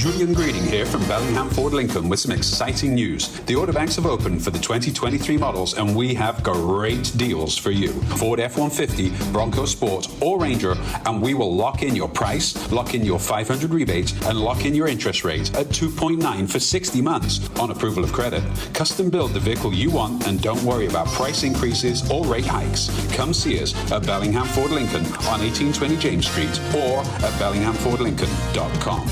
Julian Greeding here from Bellingham Ford Lincoln with some exciting news. The order banks have opened for the 2023 models and we have great deals for you. Ford F-150, Bronco Sport or Ranger, and we will lock in your price, lock in your 500 rebate and lock in your interest rate at 2.9 for 60 months on approval of credit. Custom build the vehicle you want and don't worry about price increases or rate hikes. Come see us at Bellingham Ford Lincoln on 1820 James Street or at bellinghamfordlincoln.com.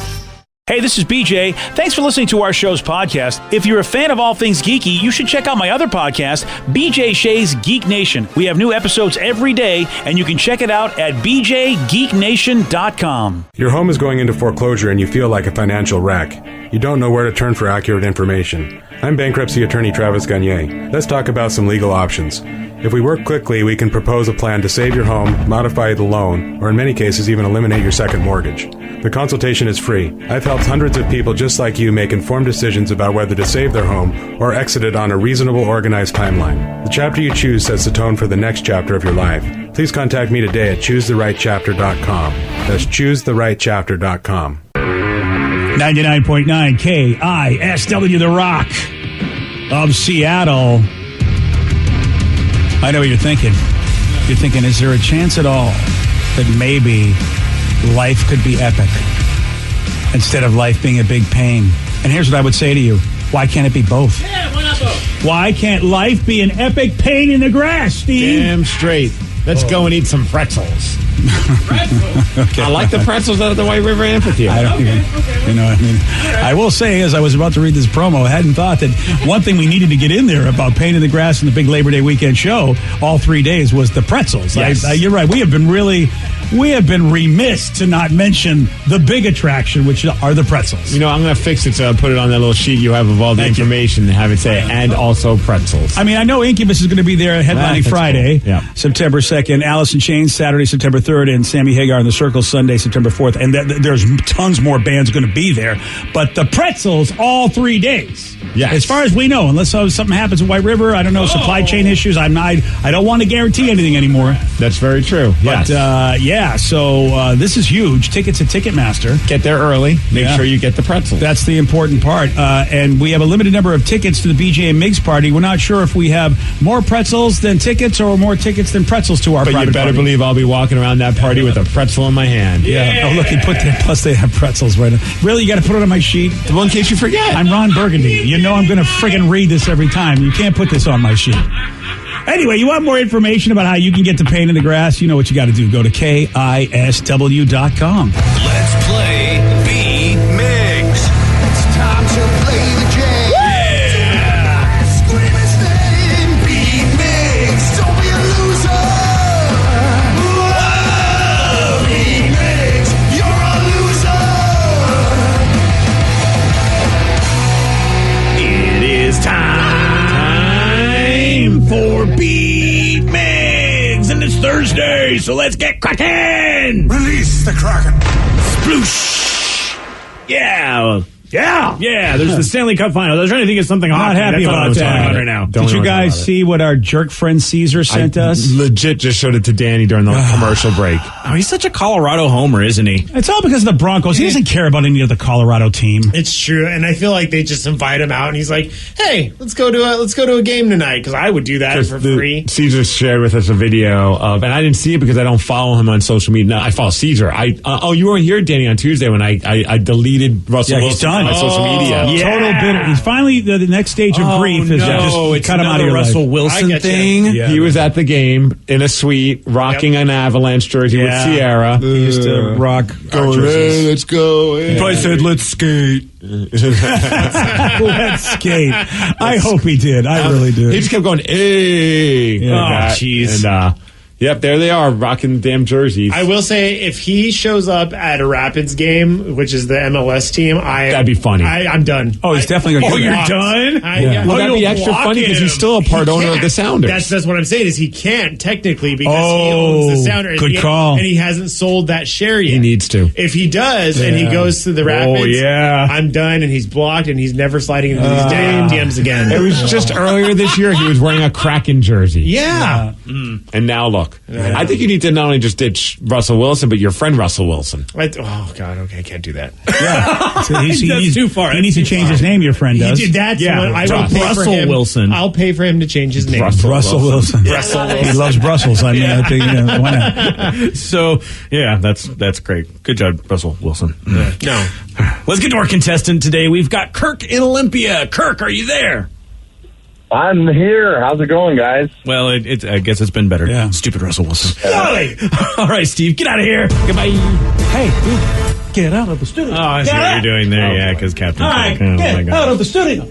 Hey, this is BJ. Thanks for listening to our show's podcast. If you're a fan of all things geeky, you should check out my other podcast, BJ Shea's Geek Nation. We have new episodes every day, and you can check it out at bjgeeknation.com. Your home is going into foreclosure and you feel like a financial wreck. You don't know where to turn for accurate information. I'm bankruptcy attorney Travis Gagne. Let's talk about some legal options. If we work quickly, we can propose a plan to save your home, modify the loan, or in many cases even eliminate your second mortgage. The consultation is free. I've helped hundreds of people just like you make informed decisions about whether to save their home or exit it on a reasonable, organized timeline. The chapter you choose sets the tone for the next chapter of your life. Please contact me today at choosetherightchapter.com. That's choosetherightchapter.com. 99.9 KISW, The Rock of Seattle. I know what you're thinking. You're thinking, is there a chance at all that maybe life could be epic instead of life being a big pain? And here's what I would say to you. Why can't it be both? Yeah, why not both? Why can't life be an epic pain in the grass, Steve? Damn straight. Let's go and eat some pretzels. Okay, I like the pretzels out of the White River Amphitheater. I don't even, you know, I mean, I will say, as I was about to read this promo, I hadn't thought that one thing we needed to get in there about Pain in the Grass and the big Labor Day weekend show all 3 days was the pretzels. Yes. You're right. We have been remiss to not mention the big attraction, which are the pretzels. You know, I'm going to fix it so I'll put it on that little sheet you have of all the information and have it say, and also pretzels. I mean, I know Incubus is going to be there headlining Friday, cool. Yeah. September 2nd, Alice in Chains Saturday, September 3rd, and Sammy Hagar and the Circle Sunday, September 4th. And there's tons more bands going to be there. But the pretzels all 3 days. Yes. As far as we know, unless something happens at White River, I don't know, supply chain issues. I don't want to guarantee anything anymore. That's very true. But, so this is huge. Tickets at Ticketmaster. Get there early. Make sure you get the pretzels. That's the important part. And we have a limited number of tickets to the BJ and Migs party. We're not sure if we have more pretzels than tickets or more tickets than pretzels to our But private you better party. believe I'll be walking around that party with a pretzel in my hand. Yeah. Oh, look, he put that. Plus, they have pretzels right now. Really, you got to put it on my sheet? Well, in case you forget. I'm Ron Burgundy. You know I'm going to friggin' read this every time. You can't put this on my sheet. Anyway, you want more information about how you can get to Pain in the Grass? You know what you got to do. Go to KISW.com. Let's play Beat Migs. It's time to play the game. Yeah! Scream his name. Beat Migs. Don't be a loser. Whoa. Beat Migs. You're a loser. It is time for Beat Migs, and it's Thursday, so let's get cracking. Release the Kraken. Sploosh. Yeah. Yeah. There's the Stanley Cup final. I was trying to think of something Not hockey. happy That's all I about was talking that. about right now. Did you guys see what our jerk friend Caesar sent us? Legit just showed it to Danny during the commercial break. Oh, he's such a Colorado homer, isn't he? It's all because of the Broncos. He doesn't care about any of the Colorado team. It's true, and I feel like they just invite him out, and he's like, "Hey, let's go to a game tonight," because I would do that for free. Caesar shared with us a video of, and I didn't see it because I don't follow him on social media. No, I follow Caesar. You weren't here, Danny, on Tuesday when I deleted Russell Wilson done. from my social media. Yeah. Total bitter. He's finally the next stage of grief is just it's cut him out of another your Russell life. Wilson thing. Yeah. He was at the game in a suite, rocking an Avalanche jersey with Sierra. He used to rock our jerseys. Let's go. I said, let's skate. Let's skate. I hope he did. I really do. He just kept going, hey. Yeah. jeez. And, yep, there they are, rocking the damn jerseys. I will say, if he shows up at a Rapids game, which is the MLS team, That'd be funny. I'm done. Oh, he's definitely going to do you're that. done? Well, that'd be extra funny because he's still a part owner of the Sounders. That's what I'm saying, is he can't technically because he owns the Sounders. Good call. And he hasn't sold that share yet. He needs to. If he does and he goes to the Rapids, I'm done, and he's blocked, and he's never sliding into these DMs again. It was just earlier this year he was wearing a Kraken jersey. Yeah. And now look. look. I think you need to not only just ditch Russell Wilson, but your friend Russell Wilson. Oh, God. Okay, I can't do that. Yeah. So That's too far. He needs to change his name, your friend He does. did that. Yeah, I will pay for Russell him. Wilson. I'll pay for him to change his name. Russell Wilson. He loves Brussels. I mean, I think, why not? So, yeah, that's great. Good job, Russell Wilson. No. Let's get to our contestant today. We've got Kirk in Olympia. Kirk, are you there? I'm here. How's it going, guys? Well, I guess it's been better. Yeah. Stupid Russell Wilson. All right, Steve, get out of here. Goodbye. Hey, dude, get out of the studio. Oh, I see what you're doing there. Yeah, because Captain. All right, Kirk. Oh, my get God. out of the studio.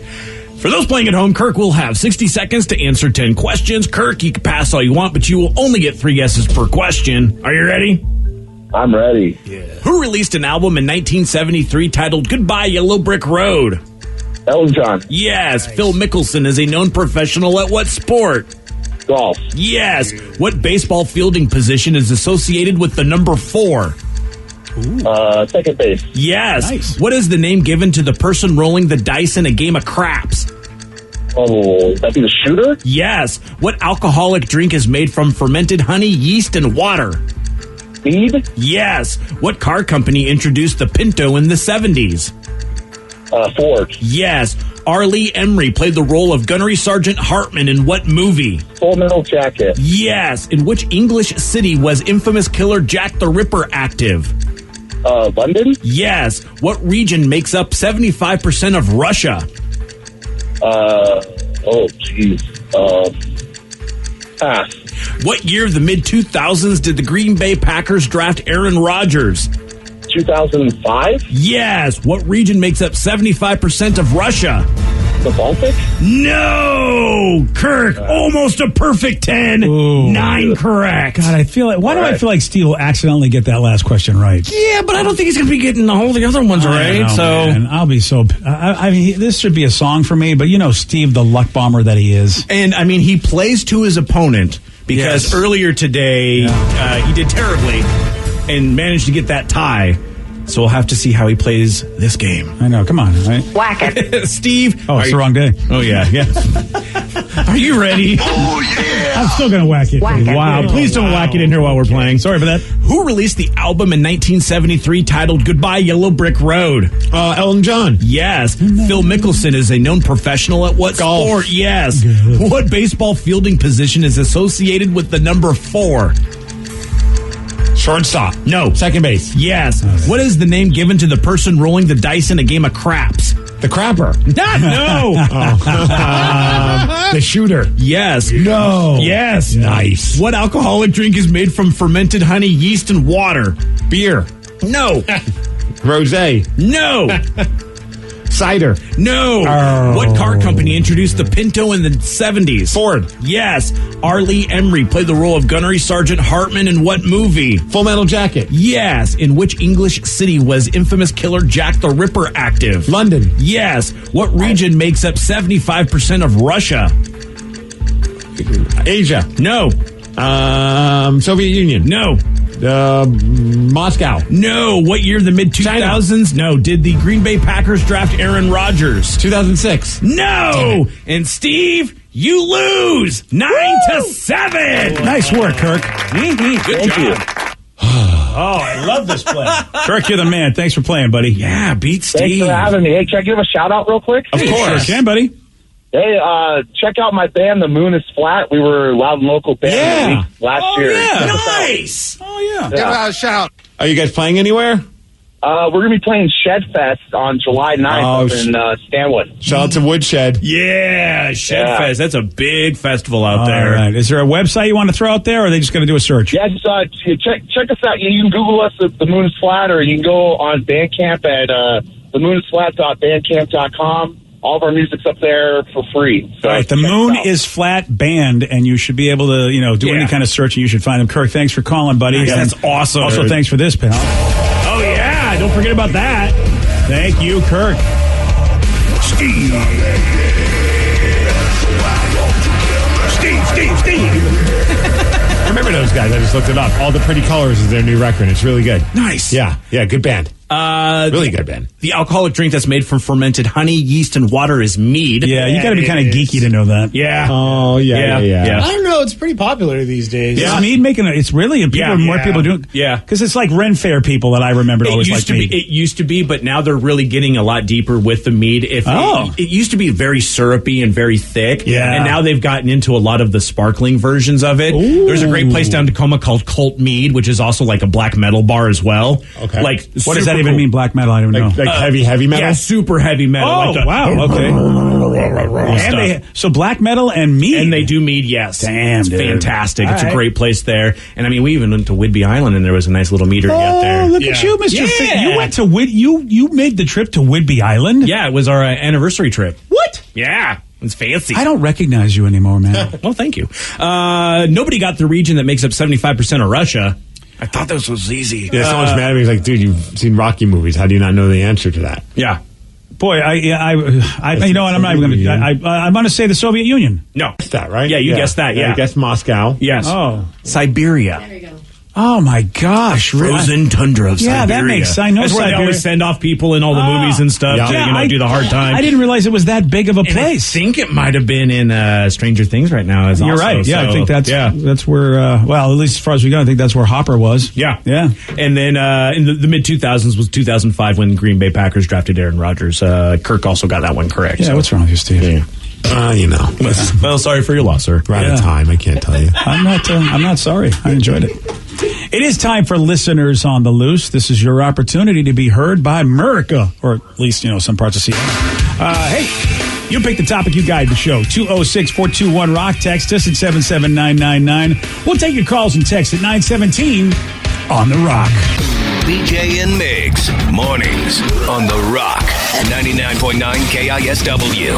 For those playing at home, Kirk will have 60 seconds to answer 10 questions. Kirk, you can pass all you want, but you will only get 3 guesses per question. Are you ready? I'm ready. Who released an album in 1973 titled Goodbye Yellow Brick Road? Elton John. Yes. Phil Mickelson is a known professional at what sport? Golf. Yes. What baseball fielding position is associated with the number 4? Second base. Yes. Nice. What is the name given to the person rolling the dice in a game of craps? Oh, that'd be the shooter? Yes. What alcoholic drink is made from fermented honey, yeast, and water? Speed? Yes. What car company introduced the Pinto in the 70s? Ford. Yes. R. Lee Emery played the role of Gunnery Sergeant Hartman in what movie? Full Metal Jacket. Yes. In which English city was infamous killer Jack the Ripper active? London? Yes. What region makes up 75% of Russia? Pass. What year of the mid-2000s did the Green Bay Packers draft Aaron Rodgers? 2005? Yes. What region makes up 75% of Russia? The Baltic? No! Kirk, almost a perfect 10. Ooh. 9 correct. God, I feel like. Why do I feel like Steve will accidentally get that last question right? Yeah, but I don't think he's going to be getting all the other ones I right. know, So man. I'll be so. I mean, this should be a song for me, but you know, Steve, the luck bomber that he is. And I mean, he plays to his opponent because Yes. earlier today he did terribly and managed to get that tie. So we'll have to see how he plays this game. I know. Come on, right? Whack it. Steve. Oh, are it's you- the wrong day. Oh, yeah. Are you ready? I'm still gonna whack it. Whack it. Wow, please don't whack it in here while we're playing. Sorry for that. Who released the album in 1973 titled Goodbye Yellow Brick Road? Elton John. Yes. Phil Mickelson is a known professional at what Golf. sport? Yes. What baseball fielding position is associated with the number 4? Shortstop. No. Second base. Yes. What is the name given to the person rolling the dice in a game of craps? The crapper. No. The shooter. Yes. No. Yes. Nice. What alcoholic drink is made from fermented honey, yeast, and water? Beer. No. Rosé. No. Cider. No. Oh. What car company introduced the Pinto in the 70s? Ford. Yes. R. Lee Emery played the role of Gunnery Sergeant Hartman in what movie? Full Metal Jacket. Yes. In which English city was infamous killer Jack the Ripper active? London. Yes. What region makes up 75% of Russia? Asia. No. Soviet Union. No. Moscow. No. What year, the mid-2000s? No. Did the Green Bay Packers draft Aaron Rodgers? 2006. No. And Steve, you lose 9-7. Nice work, Kirk. Good job. Oh, I love this play. Kirk, you're the man. Thanks for playing, buddy. Yeah, beat Thanks Steve. for having me. Hey, can I give a shout out real quick? Of course. Sure can, buddy. Hey, check out my band, The Moon is Flat. We were Loud and Local Band of the Week last year. yeah. Nice. Oh, yeah. Yeah. Give out a shout. Are you guys playing anywhere? We're going to be playing Shed Fest on July 9th up in Stanwood. Shout out to Woodshed. Yeah, Shedfest. That's a big festival out All there. right. Is there a website you want to throw out there, or are they just going to do a search? Yeah, just check us out. You can Google us at The Moon is Flat, or you can go on Bandcamp at themooninsflat.bandcamp.com. All of our music's up there for free. So All right, the check us Moon out. is Flat Band, and you should be able to, do any kind of search, and you should find them. Kirk, thanks for calling, buddy. Nice. And That's awesome. Also, thanks for this, pal. Oh, yeah. Don't forget about that. Thank you, Kirk. I remember those guys. I just looked it up. All the Pretty Colors is their new record. It's really good. Nice. Yeah, good band. Really good, Ben. The alcoholic drink that's made from fermented honey, yeast, and water is mead. Yeah, you got to be kind of geeky to know that. Yeah. Oh, yeah. I don't know. It's pretty popular these days. Yeah, mead making it's really more people doing. Yeah, because it's like Ren Fair people that I remember always like mead. It used to be, but now they're really getting a lot deeper with the mead. It used to be very syrupy and very thick. Yeah, and now they've gotten into a lot of the sparkling versions of it. Ooh. There's a great place down in Tacoma called Cult Mead, which is also like a black metal bar as well. Okay, like what does that even mean? Black metal? I don't know. Like heavy metal. Yeah, super heavy metal. Oh, like wow. Okay. So black metal and mead. And they do mead, yes. Damn, it's dude. fantastic. All It's right. a great place there. And I mean, we even went to Whidbey Island, and there was a nice little meadery out there. Oh, look at you, Mr. Yeah. You went to you made the trip to Whidbey Island? Yeah, it was our anniversary trip. What? Yeah, it's fancy. I don't recognize you anymore, man. Well, thank you. Nobody got the region that makes up 75% of Russia. I thought this was easy. Yeah, someone's mad at me. He's like, dude, you've seen Rocky movies. How do you not know the answer to that? Yeah. Boy, I you know what? I'm not even going to. I'm going to say the Soviet Union. No. Guessed that, right? Yeah, you guessed that, yeah. I guessed Moscow. Yes. Oh. Siberia. There you go. Oh my gosh! Frozen tundra of Yeah, Siberia. that makes. I know That's where they Siberia. always send off people in all the movies and stuff to do the hard time. I didn't realize it was that big of a And place. I think it might have been in Stranger Things right now. You're right. Yeah, I think that's where. Well, at least as far as we go, I think that's where Hopper was. Yeah. Yeah. And then in the mid 2000s was 2005 when the Green Bay Packers drafted Aaron Rodgers. Kirk also got that one correct. Yeah. So. What's wrong with you, Steve? Yeah. You know. Well, sorry for your loss, sir. We're out of time. I can't tell you. I'm not sorry. I enjoyed it. It is time for Listeners on the Loose. This is your opportunity to be heard by America, or at least, some parts of Seattle. Hey, you pick the topic, you guide the show. 206-421-ROCK. Text us at 77999. We'll take your calls and texts at 917 on The Rock. BJ and Migs, mornings on The Rock, 99.9 KISW.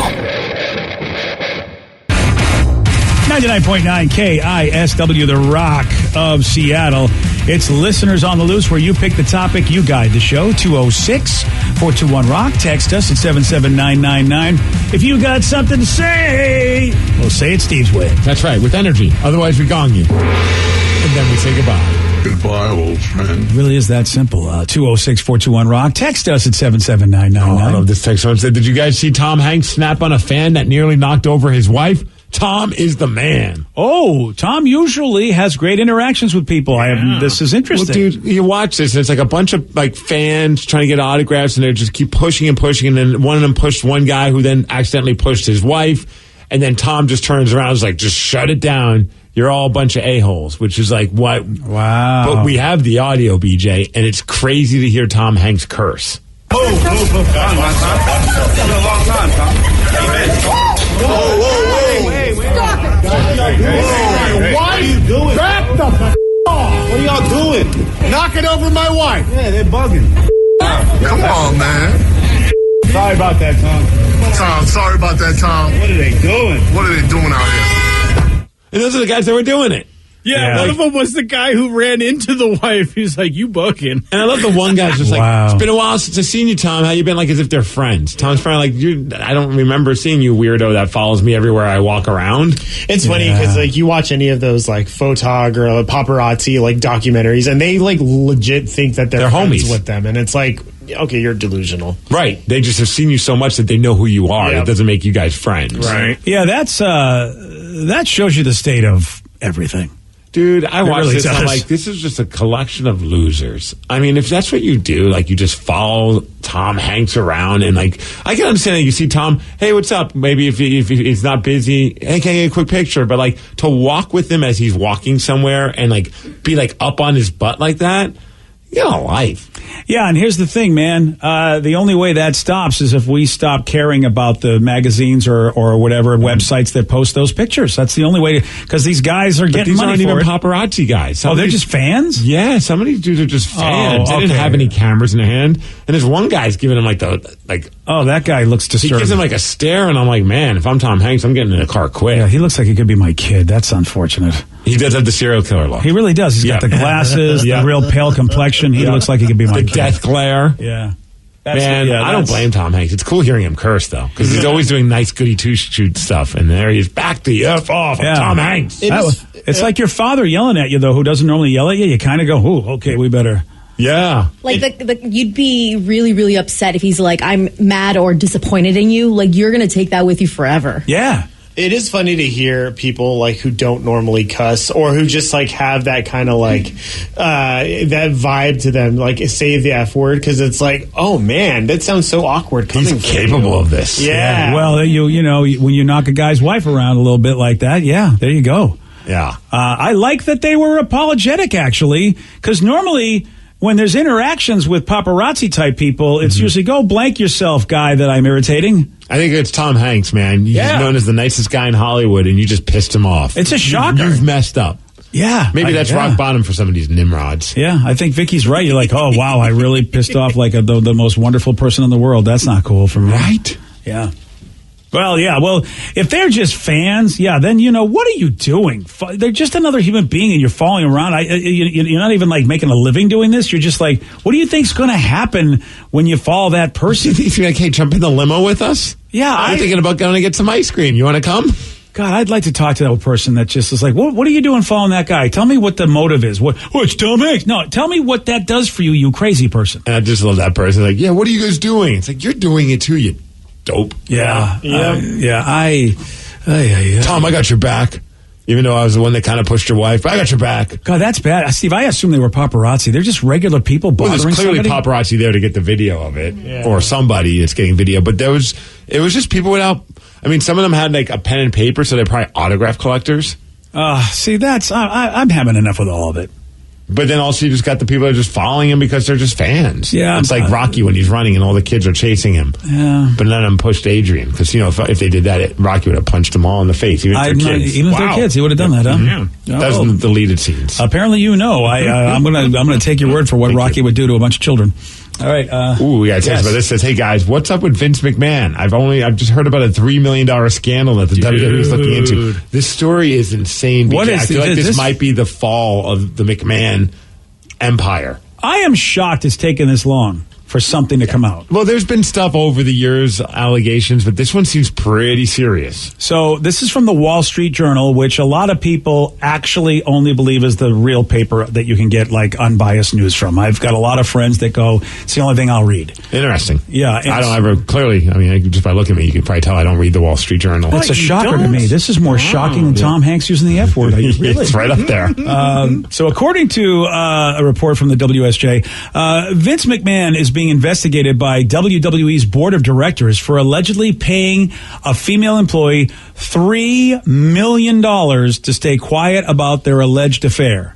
99.9 KISW, The Rock of Seattle. It's Listeners on the Loose, where you pick the topic, you guide the show. 206-421-ROCK. Text us at 77999. If you got something to say, we'll say it Steve's way. That's right, with energy. Otherwise, we gong you. And then we say goodbye. Goodbye, old friend. It really is that simple. 206-421-ROCK. Text us at 77999. I love this text. Someone said, did you guys see Tom Hanks snap on a fan that nearly knocked over his wife? Tom is the man. Oh, Tom usually has great interactions with people. This is interesting. Well, dude, you watch this, and it's like a bunch of fans trying to get autographs, and they just keep pushing and pushing, and then one of them pushed one guy who then accidentally pushed his wife, and then Tom just turns around and is like, just shut it down. You're all a bunch of a-holes, which is like, what? Wow. But we have the audio, BJ, and it's crazy to hear Tom Hanks curse. It's been a long time, Tom. Whoa. What are you doing? Back the off. What are y'all doing? Knocking over my wife. Yeah, they're bugging. Come on, man. Sorry about that, Tom. Tom, sorry about that, Tom. What are they doing? What are they doing out here? And those are the guys that were doing it. Yeah, one of them was the guy who ran into the wife. He's like, you bugging. And I love the one guy's just Wow. like, it's been a while since I've seen you, Tom. How you been? Like as if they're friends. Tom's probably like, I don't remember seeing you, weirdo that follows me everywhere I walk around. It's funny because you watch any of those photog or paparazzi documentaries, and they legit think that they're friends homies with them, and it's like, okay, you're delusional. Right. They just have seen you so much that they know who you are. Yep. It doesn't make you guys friends. Right. Yeah, that shows you the state of everything. Dude, I watched really this and I'm does. like, this is just a collection of losers. I mean, if that's what you do, you just follow Tom Hanks around and I can understand that you see Tom, hey, what's up? Maybe if he's not busy, hey, can I get a quick picture? But to walk with him as he's walking somewhere and be up on his butt like that, you got a life. Yeah, and here's the thing, man. The only way that stops is if we stop caring about the magazines or whatever websites that post those pictures. That's the only way because these guys are getting these money aren't for even it. paparazzi guys. Oh, they're just fans? Yeah, some of these dudes are just fans. They didn't okay. have any cameras in their hand. And there's one guy's giving him oh, that guy looks he disturbing. gives him a stare, and I'm like, man, if I'm Tom Hanks, I'm getting in the car quick. Yeah, he looks like he could be my kid. That's unfortunate. He does have the serial killer look. He really does. He's got the glasses, the real pale complexion. He looks like he could be my the kid. death glare. Yeah. I don't blame Tom Hanks. It's cool hearing him curse, though, because he's always doing nice goody two-shoot stuff. And there he is, back the F off of Tom Hanks. It's like your father yelling at you, though, who doesn't normally yell at you. You kind of go, ooh, okay, we better Yeah. Like, you'd be really, really upset if he's like, I'm mad or disappointed in you. Like, you're going to take that with you forever. Yeah. It is funny to hear people like who don't normally cuss or who just like have that kind of like that vibe to them, like say the F word, because it's like, oh man, that sounds so awkward. He's capable of this. Yeah. Well, you know, when you knock a guy's wife around a little bit like that, yeah, there you go. Yeah. I like that they were apologetic, actually, because normally when there's interactions with paparazzi type people, it's usually go blank yourself, guy that I'm irritating. I think it's Tom Hanks, man. He's known as the nicest guy in Hollywood, and you just pissed him off. It's a shocker. You've messed up. Yeah. Maybe that's rock bottom for some of these nimrods. Yeah, I think Vicky's right. You're like, oh, wow, I really pissed off like the most wonderful person in the world. That's not cool for me. Right? Yeah. Well, yeah. Well, if they're just fans, yeah, then, you know, what are you doing? They're just another human being and you're following around. You're not even like making a living doing this. You're just like, what do you think's going to happen when you follow that person? You're like, hey, jump in the limo with us? Yeah. I'm thinking about going to get some ice cream. You want to come? God, I'd like to talk to that person that just is like, what are you doing following that guy? Tell me what the motive is. It's Tom Hanks. No, tell me what that does for you, you crazy person. And I just love that person. Like, yeah, what are you guys doing? It's like, you're doing it too, you dope. Yeah. Tom, I got your back. Even though I was the one that kind of pushed your wife, I got your back. God, that's bad. Steve, I assume they were paparazzi. They're just regular people bothering there's clearly somebody. Paparazzi there to get the video of it, or somebody that's getting video. But it was just people without. I mean, some of them had like a pen and paper, so they're probably autograph collectors. See, that's I'm having enough with all of it. But then also you just got the people that are just following him because they're just fans. Yeah, it's like Rocky when he's running and all the kids are chasing him. Yeah, but none of them pushed Adrian because if they did that, Rocky would have punched them all in the face. Even if they're kids. Even if they're kids, he would have done that. Huh? Yeah, that's the deleted scenes. Apparently, I'm gonna take your word for what Rocky would do to a bunch of children. All right. We got to text about this. Says, hey guys, what's up with Vince McMahon? I've just heard about a $3 million scandal that the WWE is looking into. This story is insane. I feel like this might be the fall of the McMahon empire. I am shocked it's taken this long for something to come out. Well, there's been stuff over the years, allegations, but this one seems pretty serious. So this is from the Wall Street Journal, which a lot of people actually only believe is the real paper that you can get like unbiased news from. I've got a lot of friends that go, it's the only thing I'll read. Interesting. Yeah. I don't ever, clearly, I mean, just by looking at me, you can probably tell I don't read the Wall Street Journal. It's a shocker to me. This is more shocking than Tom Hanks using the F word. Really? It's right up there. So according to a report from the WSJ, Vince McMahon is being investigated by WWE's board of directors for allegedly paying a female employee $3 million to stay quiet about their alleged affair.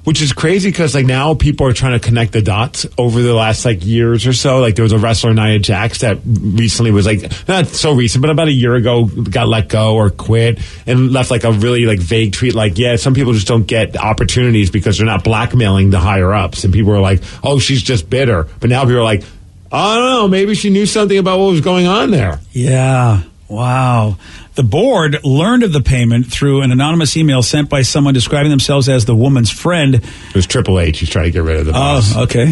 Which is crazy because like now people are trying to connect the dots over the last like years or so. Like there was a wrestler, Nia Jax, that recently was like, not so recent, but about a year ago got let go or quit and left like a really like vague tweet like, yeah, some people just don't get opportunities because they're not blackmailing the higher ups. And people are like, oh, she's just bitter. But now people are like, I don't know, maybe she knew something about what was going on there. Yeah. Wow. The board learned of the payment through an anonymous email sent by someone describing themselves as the woman's friend. It was Triple H. He's trying to get rid of the boss. Oh, okay.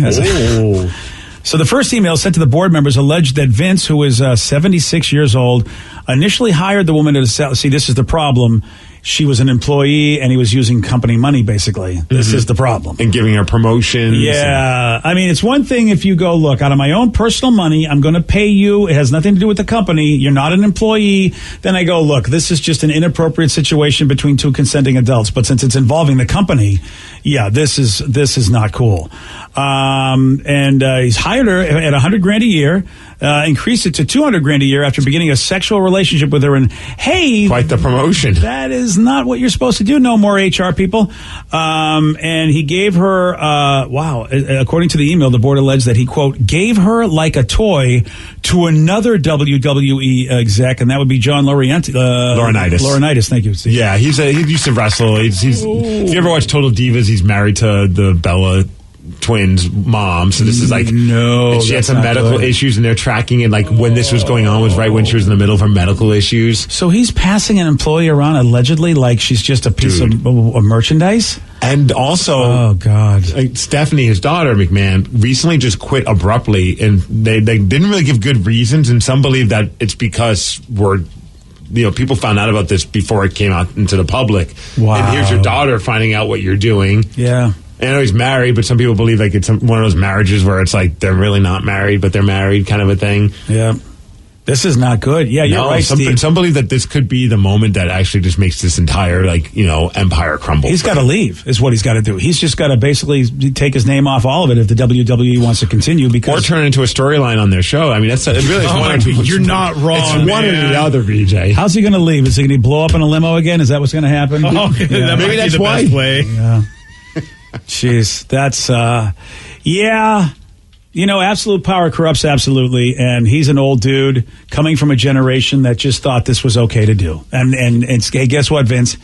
So the first email sent to the board members alleged that Vince, who is 76 years old, initially hired the woman to sell. See, this is the problem. She was an employee, and he was using company money, basically. This is the problem. And giving her promotions. Yeah. I mean, it's one thing if you go, look, out of my own personal money, I'm going to pay you. It has nothing to do with the company. You're not an employee. Then I go, look, this is just an inappropriate situation between two consenting adults. But since it's involving the company, yeah, this is not cool. And he's hired her at $100,000 a year. Increased it to $200,000 a year after beginning a sexual relationship with her. And hey, quite the promotion. That is not what you're supposed to do. No more HR people. And he gave her, according to the email, the board alleged that he, quote, gave her like a toy to another WWE exec, and that would be John Laurinaitis. Laurinaitis, thank you, Steve. Yeah, he used to wrestle. If you ever watch Total Divas, he's married to the Bella twins' mom. So this is like, she had some medical issues, and they're tracking it. Like when this was going on was right when she was in the middle of her medical issues. So he's passing an employee around allegedly like she's just a piece of merchandise. And also, oh god, Stephanie, his daughter McMahon, recently just quit abruptly, and they didn't really give good reasons. And some believe that it's because people found out about this before it came out into the public. Wow. And here's your daughter finding out what you're doing. Yeah. And I know he's married, but some people believe like it's one of those marriages where it's like they're really not married, but they're married kind of a thing. Yeah. This is not good. Yeah, you're right, Steve. Some believe that this could be the moment that actually just makes this entire, empire crumble. He's got to leave, is what he's got to do. He's just got to basically take his name off all of it if the WWE wants to continue. Or turn it into a storyline on their show. I mean, it really is one or two. You're not wrong. It's one or the other, BJ. How's he going to leave? Is he going to blow up in a limo again? Is that what's going to happen? Maybe that's why. Yeah. Jeez, that's, yeah. Absolute power corrupts absolutely, and he's an old dude coming from a generation that just thought this was okay to do. And hey, guess what, Vince?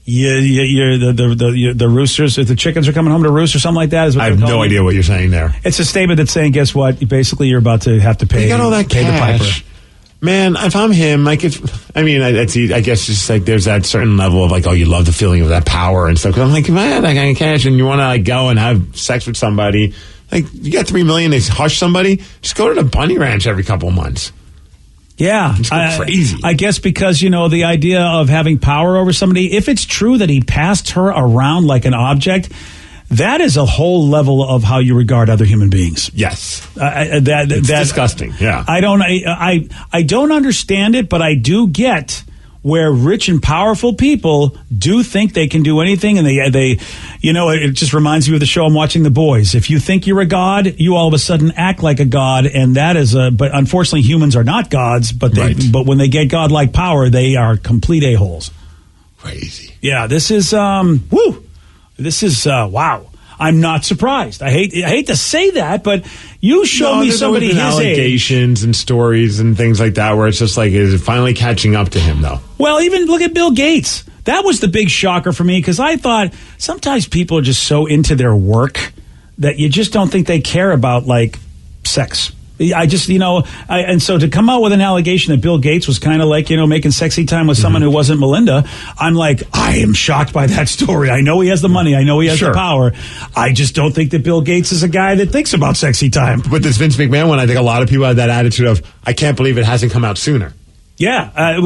The roosters, the chickens are coming home to roost or something like that. Is what I have no idea what you're saying there. It's a statement that's saying, guess what? Basically, you're about to have to pay. You got all that pay cash. the piper. Man, if I'm him, I guess just like there's that certain level of like, oh, you love the feeling of that power and stuff. Because I'm like, man, that kind of cash, and you want to like go and have sex with somebody. Like, you got $3 million, they hush somebody, just go to the bunny ranch every couple of months. Yeah. It's crazy. I guess because, the idea of having power over somebody, if it's true that he passed her around like an object, that is a whole level of how you regard other human beings. Yes. That's disgusting. Yeah. I don't understand it, but I do get where rich and powerful people do think they can do anything, and they it just reminds me of the show I'm watching, The Boys. If you think you're a god, you all of a sudden act like a god, and that is but unfortunately humans are not gods, but but when they get godlike power, they are complete a-holes. Crazy. Yeah, this is wow. I'm not surprised. I hate to say that, but you show me somebody his allegations age. And stories and things like that where it's just like, is it finally catching up to him, though? Well, even look at Bill Gates. That was the big shocker for me because I thought sometimes people are just so into their work that you just don't think they care about, like, sex. I just, and so to come out with an allegation that Bill Gates was kind of like, making sexy time with someone who wasn't Melinda, I'm like, I am shocked by that story. I know he has the money. I know he has the power. I just don't think that Bill Gates is a guy that thinks about sexy time. But this Vince McMahon one, I think a lot of people have that attitude of, I can't believe it hasn't come out sooner. Yeah.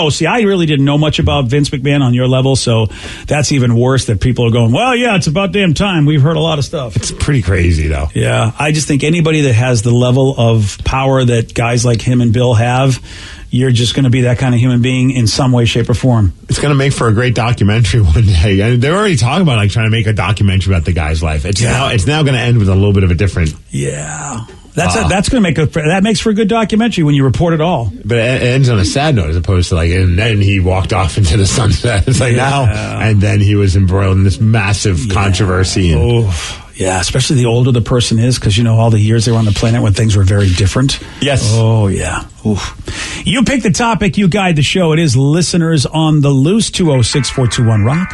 See, I really didn't know much about Vince McMahon on your level, so that's even worse that people are going, well, yeah, it's about damn time. We've heard a lot of stuff. It's pretty crazy, though. Yeah. I just think anybody that has the level of power that guys like him and Bill have, you're just going to be that kind of human being in some way, shape, or form. It's going to make for a great documentary one day. And they're already talking about like trying to make a documentary about the guy's life. It's now going to end with a little bit of a different. Yeah. That's going to that makes for a good documentary when you report it all. But it ends on a sad note as opposed to like, and then he walked off into the sunset. It's like now, and then he was embroiled in this massive controversy. And, yeah, especially the older the person is, because all the years they were on the planet when things were very different. Yes. Oh, yeah. Oof. You pick the topic, you guide the show. It is Listeners on the Loose, 206-421-ROCK.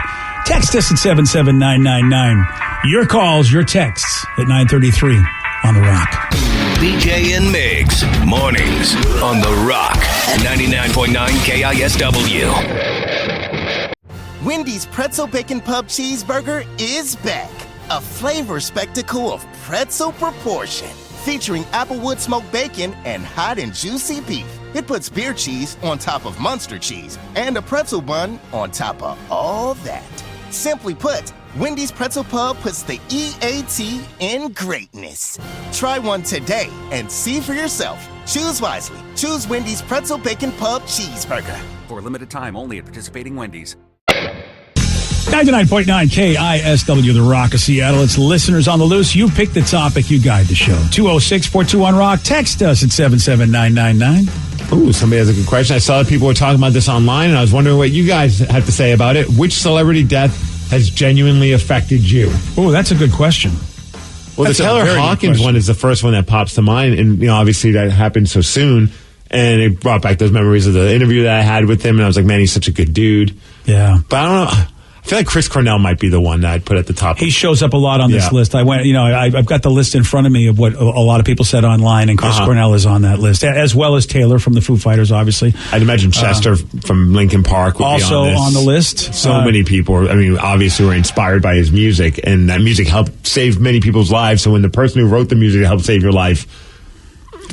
Text us at 77999. Your calls, your texts at 933 on The Rock. BJ and Migs, mornings on The Rock, 99.9 KISW. Wendy's Pretzel Bacon Pub Cheeseburger is back. A flavor spectacle of pretzel proportion. Featuring applewood smoked bacon and hot and juicy beef. It puts beer cheese on top of Munster cheese and a pretzel bun on top of all that. Simply put, Wendy's Pretzel Pub puts the EAT in greatness. Try one today and see for yourself. Choose wisely. Choose Wendy's Pretzel Bacon Pub Cheeseburger. For a limited time only at participating Wendy's. 99.9 KISW, The Rock of Seattle. It's Listeners on the Loose. You pick the topic, you guide the show. 206-421-ROCK. Text us at 77999. Ooh, somebody has a good question. I saw that people were talking about this online, and I was wondering what you guys have to say about it. Which celebrity death has genuinely affected you? Oh, that's a good question. Well, the Taylor Hawkins one is the first one that pops to mind, and obviously that happened so soon, and it brought back those memories of the interview that I had with him, and I was like, man, he's such a good dude. Yeah. But I don't know. I feel like Chris Cornell might be the one that I'd put at the top. He shows up a lot on this list. I went, I've got the list in front of me of what a lot of people said online, and Chris Cornell is on that list, as well as Taylor from the Foo Fighters, obviously. I'd imagine Chester from Linkin Park would also be on the list. So many people, obviously were inspired by his music, and that music helped save many people's lives. So when the person who wrote the music helped save your life,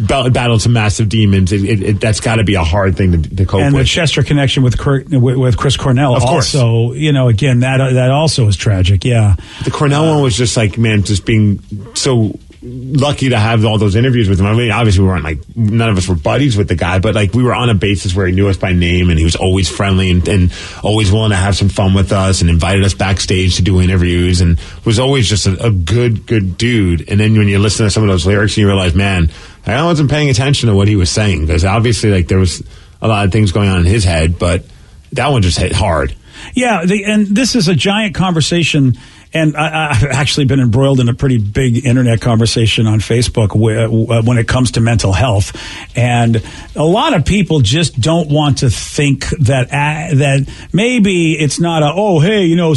battled some massive demons. That's got to be a hard thing to cope with. And the Chester connection with Chris Cornell, of course. Also, again, that also is tragic. Yeah, the Cornell one was just like, man, just being so lucky to have all those interviews with him. I mean, obviously we weren't none of us were buddies with the guy, but we were on a basis where he knew us by name, and he was always friendly and always willing to have some fun with us, and invited us backstage to do interviews, and was always just a good dude. And then when you listen to some of those lyrics and you realize, man, I wasn't paying attention to what he was saying, because obviously there was a lot of things going on in his head, but that one just hit hard. Yeah, and this is a giant conversation. And I've actually been embroiled in a pretty big internet conversation on Facebook when it comes to mental health. And a lot of people just don't want to think that maybe it's not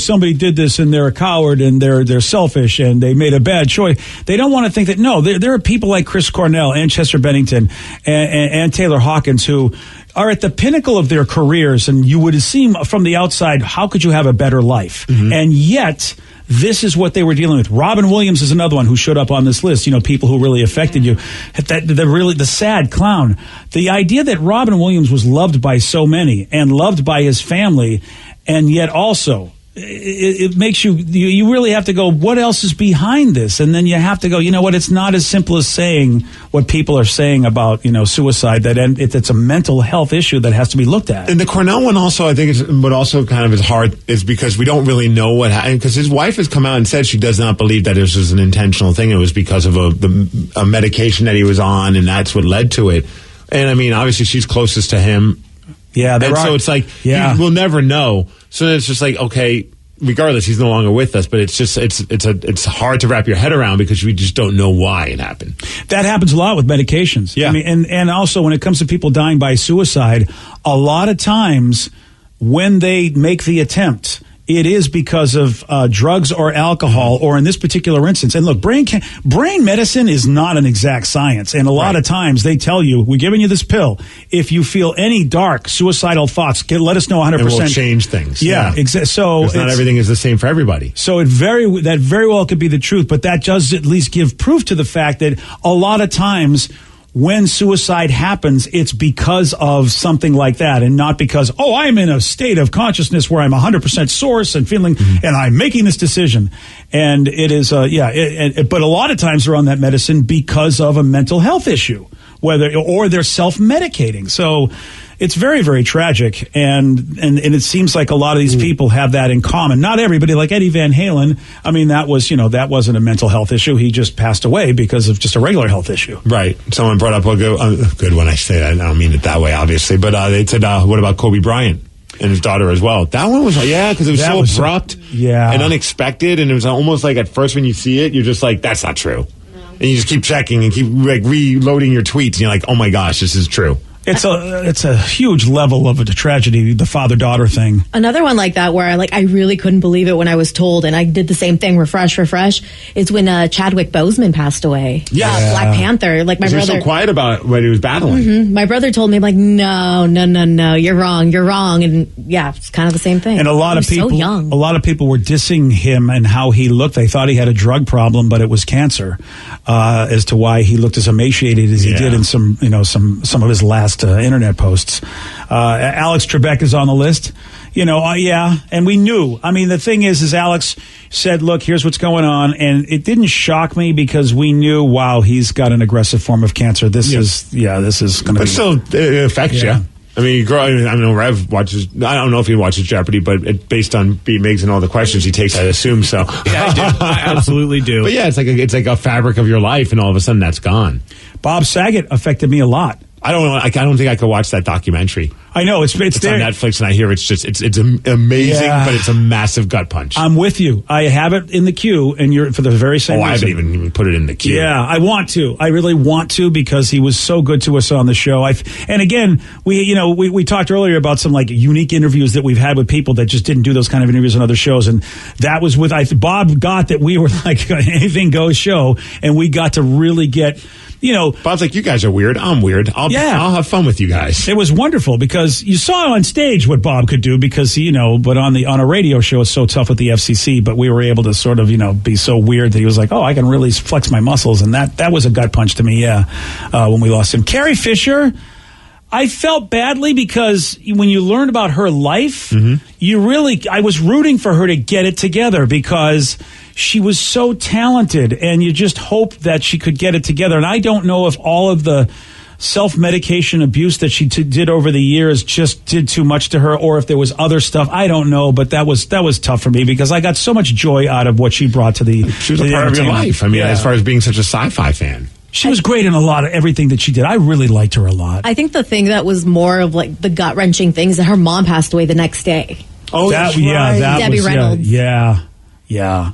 somebody did this and they're a coward and they're selfish and they made a bad choice. They don't want to think that, no, there are people like Chris Cornell and Chester Bennington and Taylor Hawkins who are at the pinnacle of their careers, and you would seem from the outside, how could you have a better life? Mm-hmm. And yet, this is what they were dealing with. Robin Williams is another one who showed up on this list. People who really affected you. The sad clown. The idea that Robin Williams was loved by so many and loved by his family, and yet also it makes you really have to go, what else is behind this? And then you have to go, it's not as simple as saying what people are saying about, suicide, that it's a mental health issue that has to be looked at. And the Cornell one also, I think, but also kind of is hard, is because we don't really know what happened, because his wife has come out and said she does not believe that this was an intentional thing. It was because of a medication that he was on, and that's what led to it. And I mean, obviously she's closest to him. Yeah, so it's like, we'll never know. So it's just like, okay, regardless, he's no longer with us, but it's just, it's hard to wrap your head around, because we just don't know why it happened. That happens a lot with medications. Yeah. I mean, and also when it comes to people dying by suicide, a lot of times when they make the attempt, it is because of drugs or alcohol, or in this particular instance. And look, brain medicine is not an exact science. And a lot of times they tell you, we're giving you this pill. If you feel any dark, suicidal thoughts, let us know 100%. And we'll change things. Yeah. So not everything is the same for everybody. So that very well could be the truth, but that does at least give proof to the fact that a lot of times when suicide happens, it's because of something like that, and not because, I'm in a state of consciousness where I'm 100% source and feeling, and I'm making this decision. And it is, but a lot of times they're on that medicine because of a mental health issue, or they're self-medicating. So it's very, very tragic, and it seems like a lot of these people have that in common. Not everybody, like Eddie Van Halen. I mean, that wasn't a mental health issue. He just passed away because of just a regular health issue. Right. Someone brought up a good one. I say that. I don't mean it that way, obviously. But they said, what about Kobe Bryant and his daughter as well? That one was, because it was so abrupt and unexpected, and it was almost like at first when you see it, you're just like, that's not true. And you just keep checking and keep reloading your tweets, and you're like, oh my gosh, this is true. It's a huge level of a tragedy, the father-daughter thing. Another one like that where I really couldn't believe it when I was told, and I did the same thing, refresh, is when Chadwick Boseman passed away. Yeah. Black Panther. Like my brother. He was so quiet about what he was battling. Mm-hmm. My brother told me, I'm like, no, you're wrong. And yeah, it's kind of the same thing. And a lot of people were dissing him and how he looked. They thought he had a drug problem, but it was cancer, as to why he looked as emaciated as he did in some of his last internet posts. Alex Trebek is on the list. And we knew. I mean, the thing is Alex said, look, here's what's going on, and it didn't shock me because we knew, wow, he's got an aggressive form of cancer. This is going to be... But still, it affects you. I mean, I know Rev watches, I don't know if he watches Jeopardy, but based on B. Migs and all the questions he takes, I assume so. Yeah, I do. I absolutely do. But yeah, it's like a fabric of your life, and all of a sudden that's gone. Bob Saget affected me a lot. I don't think I could watch that documentary. I know it's there. On Netflix, and I hear it's amazing, but it's a massive gut punch. I'm with you. I have it in the queue, and you're for the very same reason. I haven't even put it in the queue. Yeah, I want to. I really want to, because he was so good to us on the show. And again, we talked earlier about some like unique interviews that we've had with people that just didn't do those kind of interviews on other shows, and that was with Bob got that we were like anything goes show, and we got to really get Bob's like, you guys are weird. I'm weird. I'll have fun with you guys. It was wonderful because you saw on stage what Bob could do because, but on a radio show, it's so tough with the FCC, but we were able to sort of, be so weird that he was like, oh, I can really flex my muscles. And that was a gut punch to me, when we lost him. Carrie Fisher, I felt badly because when you learned about her life, I was rooting for her to get it together because she was so talented and you just hoped that she could get it together. And I don't know if all of the self-medication abuse that she did over the years just did too much to her or if there was other stuff. I don't know, but that was tough for me because I got so much joy out of what she brought to the She was a part of your life. I mean, as far as being such a sci-fi fan. She was great in a lot of everything that she did. I really liked her a lot. I think the thing that was more of like the gut-wrenching things that her mom passed away the next day. Oh, that Debbie Reynolds. Yeah.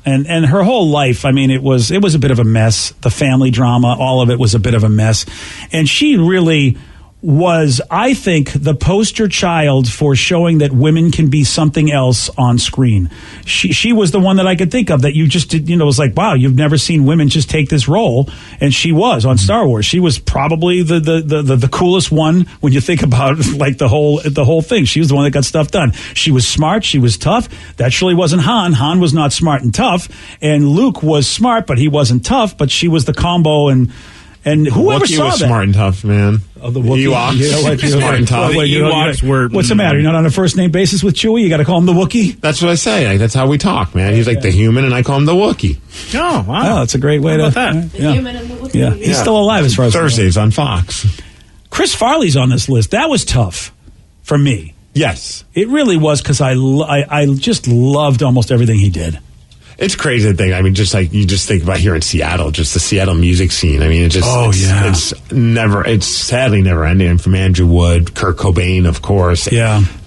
And her whole life, I mean, it was a bit of a mess. The family drama, all of it was a bit of a mess. And she really was, I think, the poster child for showing that women can be something else on screen. She was the one that I could think of that you just did, was like, wow, you've never seen women just take this role. And she was on Star Wars. She was probably the coolest one when you think about like the whole thing. She was the one that got stuff done. She was smart. She was tough. That surely wasn't Han. Han was not smart and tough. And Luke was smart, but he wasn't tough. But she was the combo and whoever Wookiee saw was that. Smart and tough, man. Oh, the Wookiee. Ewoks. Smart and tough. What's the matter? You're not on a first name basis with Chewie? You got to call him the Wookiee? That's what I say. Like, that's how we talk, man. He's like the human, and I call him the Wookiee. Oh, wow. That's a great way to... The human and the Wookiee. Yeah, he's still alive as far as... Thursdays on Fox. Chris Farley's on this list. That was tough for me. Yes. It really was because I just loved almost everything he did. It's crazy to think. I mean, just like you just think about here in Seattle, just the Seattle music scene. I mean, it's sadly never ending. From Andrew Wood, Kurt Cobain, of course,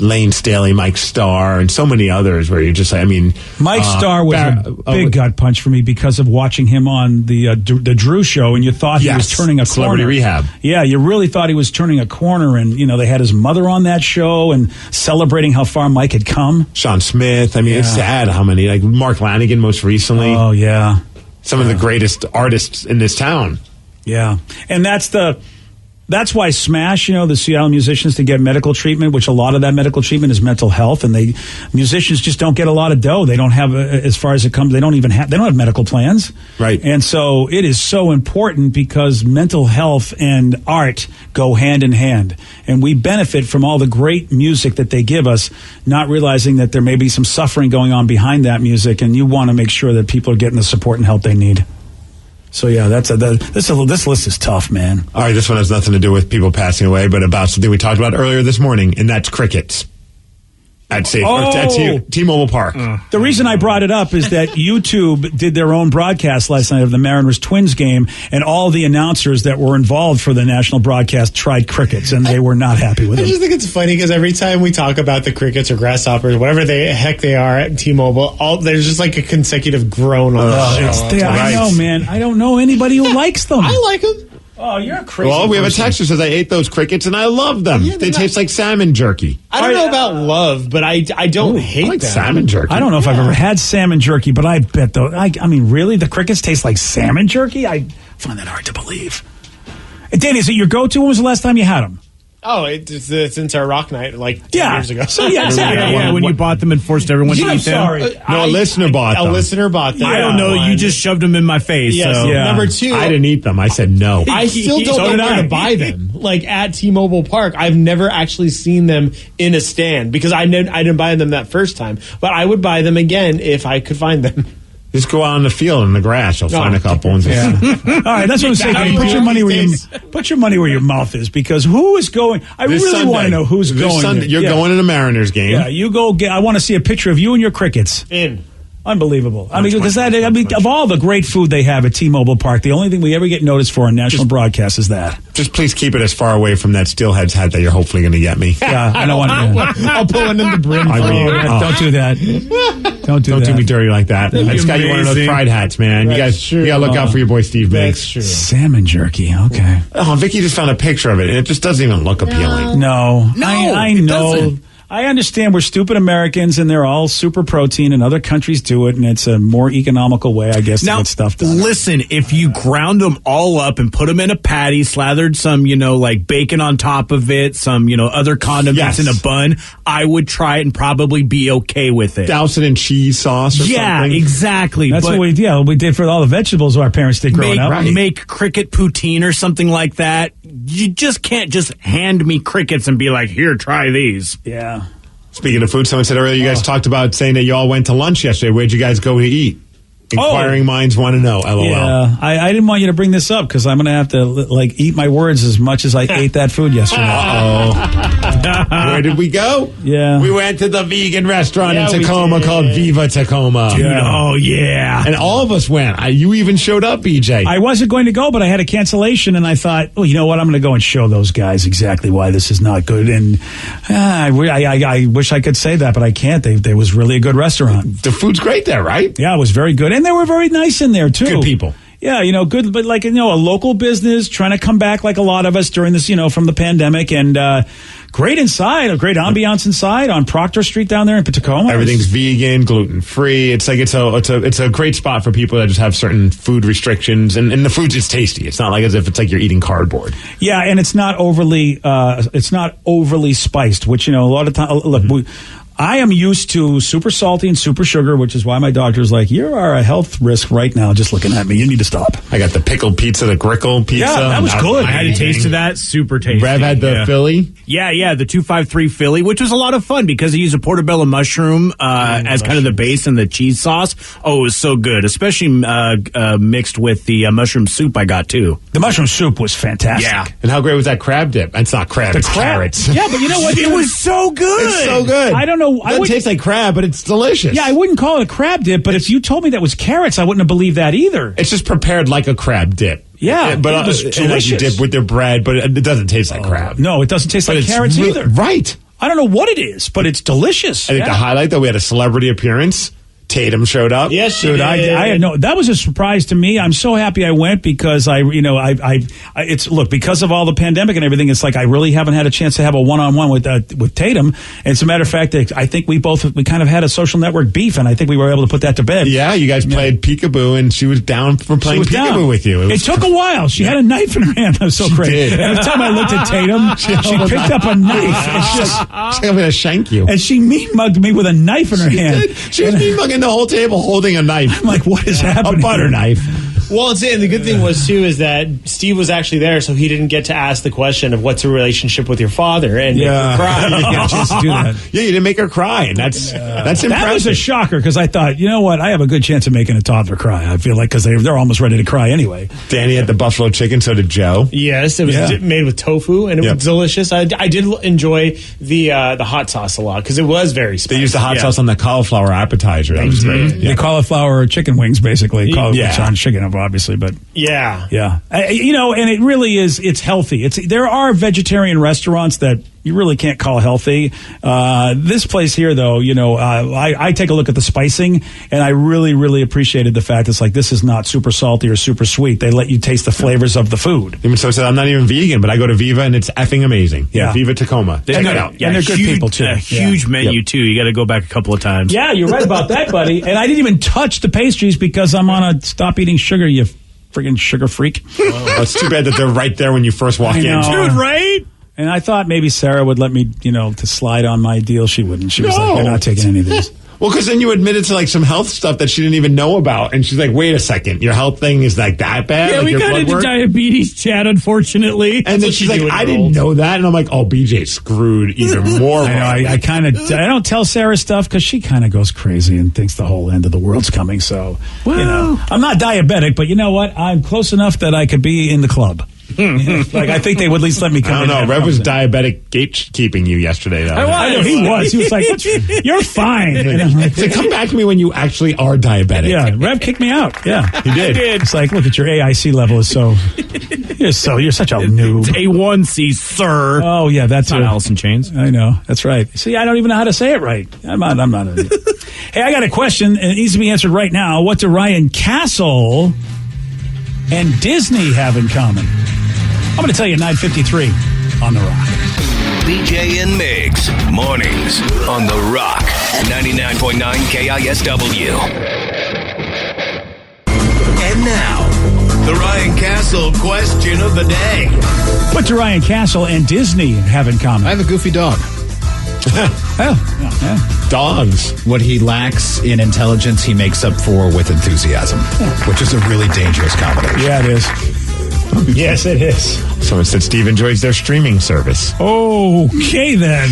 Lane Staley, Mike Starr, and so many others. Where you're just, I mean, Mike Starr was a big gut punch for me because of watching him on the Drew show, and you thought he was turning a Celebrity corner. Rehab. Yeah, you really thought he was turning a corner, and they had his mother on that show and celebrating how far Mike had come. Sean Smith. I mean, it's sad how many, like Mark Lanigan most recently. Oh, yeah. Some of the greatest artists in this town. Yeah. And that's why Smash, the Seattle musicians to get medical treatment, which a lot of that medical treatment is mental health, and musicians just don't get a lot of dough. They don't have, as far as it comes, they don't have medical plans. Right. And so it is so important because mental health and art go hand in hand. And we benefit from all the great music that they give us, not realizing that there may be some suffering going on behind that music, and you want to make sure that people are getting the support and help they need. So, yeah, this list is tough, man. All right, this one has nothing to do with people passing away, but about something we talked about earlier this morning, and that's crickets. At T-Mobile Park. The reason I brought it up is that YouTube did their own broadcast last night of the Mariners Twins game, and all the announcers that were involved for the national broadcast tried crickets, and they were not happy with I them. just think it's funny because every time we talk about the crickets or grasshoppers, whatever the heck they are at T-Mobile, there's just like a consecutive groan on the show. I know, man. I don't know anybody who likes them. I like them. Oh, you're crazy. Well, we have a text that says I ate those crickets and I love them. Yeah, they taste like salmon jerky. I don't know about love, but I don't hate I like them. salmon jerky. I don't know if I've ever had salmon jerky, but I bet though. I mean, really, the crickets taste like salmon jerky? I find that hard to believe. Danny, is it your go-to? When was the last time you had them? Oh, it's since our rock night, like 10 years ago. So exactly. When you bought them and forced everyone to eat them. No, a listener bought them. A listener bought them. I don't know. You just shoved them in my face. Yes. So. Yeah. Number two, I didn't eat them. I said no. I still don't know where to buy them. Like at T-Mobile Park, I've never actually seen them in a stand because I didn't buy them that first time. But I would buy them again if I could find them. Just go out in the field in the grass. You'll find a couple. And All right, that's what I'm saying. Put your money where your mouth is, because who is going? I really want to know who's going. Sunday, you're going to the Mariners game. Yeah, you go. I want to see a picture of you and your crickets. Unbelievable. I mean, because of all the great food they have at T-Mobile Park, the only thing we ever get noticed for on national broadcast is that. Just please keep it as far away from that Steelheads hat that you're hopefully going to get me. Yeah, I don't want to. I'll pull one in the brim. Don't do that. Don't do me dirty like that. I just got you one of those pride hats, man. You got to look out for your boy Steve Miggs. That's true. Salmon jerky. Okay. Oh, Vicky just found a picture of it, and it just doesn't even look appealing. No. I know. I understand we're stupid Americans and they're all super protein and other countries do it and it's a more economical way, I guess, to get stuff done. Listen, if you ground them all up and put them in a patty, slathered some, like bacon on top of it, some, other condiments in a bun, I would try it and probably be okay with it. Douse it in cheese sauce or something. Yeah, exactly. That's what we did for all the vegetables our parents did growing up. Make cricket poutine or something like that. You just can't just hand me crickets and be like, here, try these. Yeah. Speaking of food, someone said earlier you guys talked about saying that you all went to lunch yesterday. Where'd you guys go to eat? Inquiring minds want to know, LOL. Yeah, I didn't want you to bring this up because I'm going to have to eat my words as much as I ate that food yesterday. Uh-oh. Where did we go? Yeah. We went to the vegan restaurant in Tacoma called Viva Tacoma. Yeah. Oh, yeah. And all of us went. You even showed up, BJ. I wasn't going to go, but I had a cancellation, and I thought, well, you know what? I'm going to go and show those guys exactly why this is not good. And I wish I could say that, but I can't. They was really a good restaurant. The food's great there, right? Yeah, it was very good. And they were very nice in there, too. Good people. Yeah, good, but a local business trying to come back like a lot of us during this, from the pandemic, and great inside, a great ambiance inside on Proctor Street down there in Tacoma. Everything's vegan, gluten free. It's a great spot for people that just have certain food restrictions, and the food's just tasty. It's not like as if it's like you're eating cardboard. Yeah, and it's not overly spiced, which a lot of times look. I am used to super salty and super sugar, which is why my doctor's like, you are a health risk right now just looking at me. You need to stop. I got the pickled pizza, the grickle pizza. Yeah, that was good. I had a taste of that. Super tasty. Rev had the Philly. Yeah, the 253 Philly, which was a lot of fun because he used a portobello mushroom as kind of the base and the cheese sauce. Oh, it was so good, especially mixed with the mushroom soup I got, too. The mushroom soup was fantastic. Yeah. And how great was that crab dip? It's not crab, it's carrots. Yeah, but you know what? It was so good. It's so good. I don't know. It doesn't taste like crab, but it's delicious. Yeah, I wouldn't call it a crab dip, but if you told me that was carrots, I wouldn't have believed that either. It's just prepared like a crab dip. Yeah, but it was delicious. You dip with their bread, but it doesn't taste like crab. No, it doesn't taste like carrots either. Right. I don't know what it is, but it's delicious. I think the highlight, though, we had a celebrity appearance. Tatum showed up. Yes, dude. I had that was a surprise to me. I'm so happy I went because because of all the pandemic and everything. It's like I really haven't had a chance to have a one-on-one with Tatum. And as a matter of fact, I think we kind of had a social network beef, and I think we were able to put that to bed. Yeah, you guys played peekaboo, and she was down for playing peekaboo with you. It took a while. She had a knife in her hand. That was so crazy. Every time I looked at Tatum, she picked up a knife. She's going to shank you. And she mean mugged me with a knife in her hand. She was mean mugging the whole table holding a knife. I'm like, what is happening? A butter knife. Well, and the good thing was, too, is that Steve was actually there, so he didn't get to ask the question of what's a relationship with your father and make her cry. You got a chance to do that. Yeah, you didn't make her cry, and that's impressive. That was a shocker, because I thought, you know what, I have a good chance of making a toddler cry. I feel like, because they're almost ready to cry anyway. Danny had the buffalo chicken, so did Joe. Yes, it was made with tofu, and it was delicious. I did enjoy the hot sauce a lot, because it was very spicy. They used the hot sauce on the cauliflower appetizer. That was great. The cauliflower chicken wings, basically. On chicken, obviously, but... Yeah. And it really is, it's healthy. There are vegetarian restaurants that you really can't call healthy. This place here, though, I take a look at the spicing, and I really, really appreciated the fact it's like, this is not super salty or super sweet. They let you taste the flavors of the food. Even so, I said, I'm not even vegan, but I go to Viva, and it's effing amazing. Yeah. Viva Tacoma. Check it out. And they're good people, too. Huge menu, too. You got to go back a couple of times. Yeah, you're right about that, buddy. And I didn't even touch the pastries because I'm on a stop eating sugar, you friggin' sugar freak. Oh, it's too bad that they're right there when you first walk in. Dude, right? And I thought maybe Sarah would let me, to slide on my deal. She wouldn't. She was like, "You're not taking any of these." Well, because then you admitted to some health stuff that she didn't even know about, and she's like, "Wait a second, your health thing is that bad?" Yeah, we got into diabetes chat, unfortunately. And then she's like, "I didn't know that," and I'm like, "Oh, BJ screwed even more." I don't tell Sarah stuff because she kind of goes crazy and thinks the whole end of the world's coming. So, I'm not diabetic, but you know what? I'm close enough that I could be in the club. I think they would at least let me come in. I don't know. Rev was diabetic gatekeeping you yesterday, though. I know he was. He was like, "You're fine." And I'm like, so come back to me when you actually are diabetic. Yeah, Rev kicked me out. Yeah, he did. It's like, look at your AIC level is so. You're such a noob. It's A1C, sir. Oh yeah, that's not Alice in Chains. I know. That's right. See, I don't even know how to say it right. I'm not. Hey, I got a question, and it needs to be answered right now. What do Ryan Castle and Disney have in common? I'm going to tell you 9:53 on The Rock. BJ BJ and Migs, mornings on The Rock, 99.9 KISW. And now, the Ryan Castle question of the day. What do Ryan Castle and Disney have in common? I have a goofy dog. Dogs. What he lacks in intelligence, he makes up for with enthusiasm, which is a really dangerous combination. Yeah, it is. Yes, it is. Someone said Steve enjoys their streaming service. Okay, then.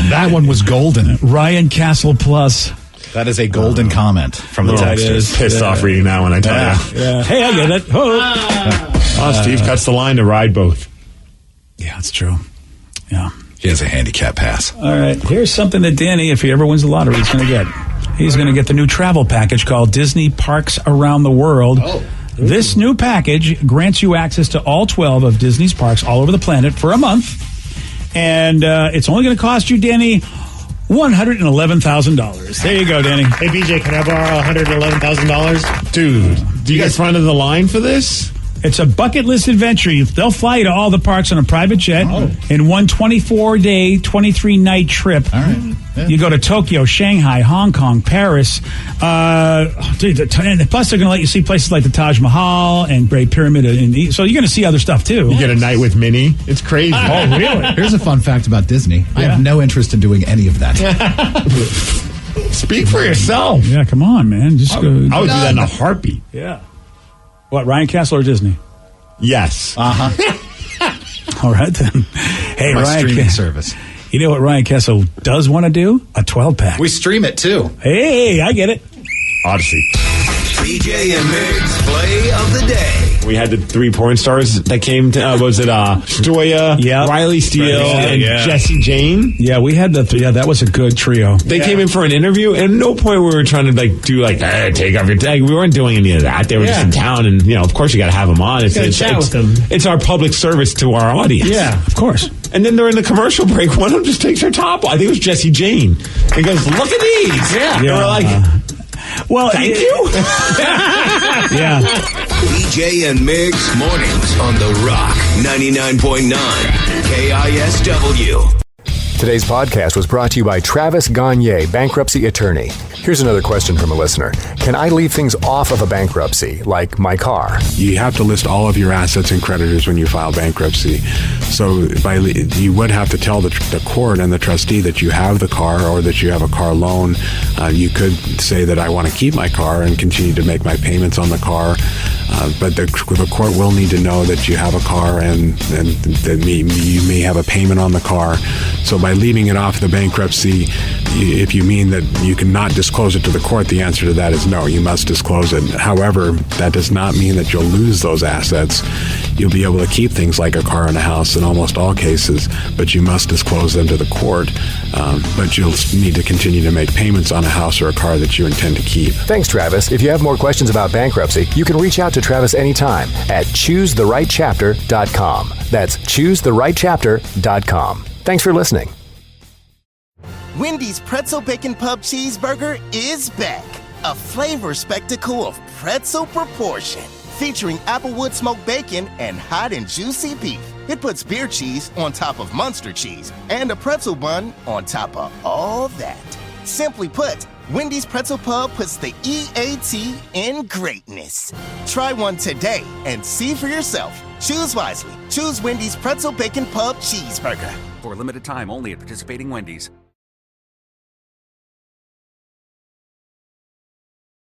That one was golden. Ryan Castle Plus. That is a golden comment from the texters. Pissed off reading that one, I tell you. Yeah. Hey, I get it. Oh, Steve cuts the line to ride both. Yeah, it's true. Yeah. He has a handicap pass. All right. Here's something that Danny, if he ever wins the lottery, is going to get. He's going to get the new travel package called Disney Parks Around the World. Oh. This new package grants you access to all 12 of Disney's parks all over the planet for a month. And it's only going to cost you, Danny, $111,000. There you go, Danny. Hey, BJ, can I borrow $111,000? Dude, do you guys front of the line for this? It's a bucket list adventure. They'll fly you to all the parks on a private jet in one 24-day, 23-night trip. All right. Yeah. You go to Tokyo, Shanghai, Hong Kong, Paris. Plus, they're going to let you see places like the Taj Mahal and Great Pyramid. So you're going to see other stuff, too. You get a night with Minnie. It's crazy. Oh, really? Here's a fun fact about Disney. I have no interest in doing any of that. Speak for yourself. Yeah, come on, man. Just go. I would do that in a heartbeat. Yeah. What, Ryan Castle or Disney? Yes. All right, then. Hey, My Ryan streaming service. You know what Ryan Castle does want to do? A 12-pack. We stream it, too. Hey, I get it. Odyssey. BJ and Migs play of the day. We had the 3 porn stars that came to, was it Stoya, Riley Steele, and Jessie Jane? Yeah, we had that was a good trio. They came in for an interview, and at no point we were trying to take off your tag. We weren't doing any of that. They were just in town, and of course you got to have them on. It's our public service to our audience. Yeah, of course. And then during the commercial break, one of them just takes her top off. I think it was Jessie Jane. He goes, "Look at these!" Yeah, and we're like, "Well, thank you." Yeah. BJ and Migs mornings on The Rock 99.9 KISW. Today's podcast was brought to you by Travis Gagne, bankruptcy attorney. Here's another question from a listener. Can I leave things off of a bankruptcy, like my car? You have to list all of your assets and creditors when you file bankruptcy. So you would have to tell the court and the trustee that you have the car or that you have a car loan. You could say that I want to keep my car and continue to make my payments on the car. But the court will need to know that you have a car and that you may have a payment on the car. So by leaving it off the bankruptcy, if you mean that you cannot disclose it to the court, the answer to that is no, you must disclose it. However, that does not mean that you'll lose those assets. You'll be able to keep things like a car and a house in almost all cases, but you must disclose them to the court. But you'll need to continue to make payments on a house or a car that you intend to keep. Thanks, Travis. If you have more questions about bankruptcy, you can reach out to Travis anytime at choosetherightchapter.com. That's choosetherightchapter.com. Thanks for listening. Wendy's Pretzel Bacon Pub Cheeseburger is back. A flavor spectacle of pretzel proportion. Featuring applewood smoked bacon and hot and juicy beef. It puts beer cheese on top of Munster cheese and a pretzel bun on top of all that. Simply put, Wendy's Pretzel Pub puts the EAT in greatness. Try one today and see for yourself. Choose wisely. Choose Wendy's Pretzel Bacon Pub Cheeseburger. For a limited time only at participating Wendy's.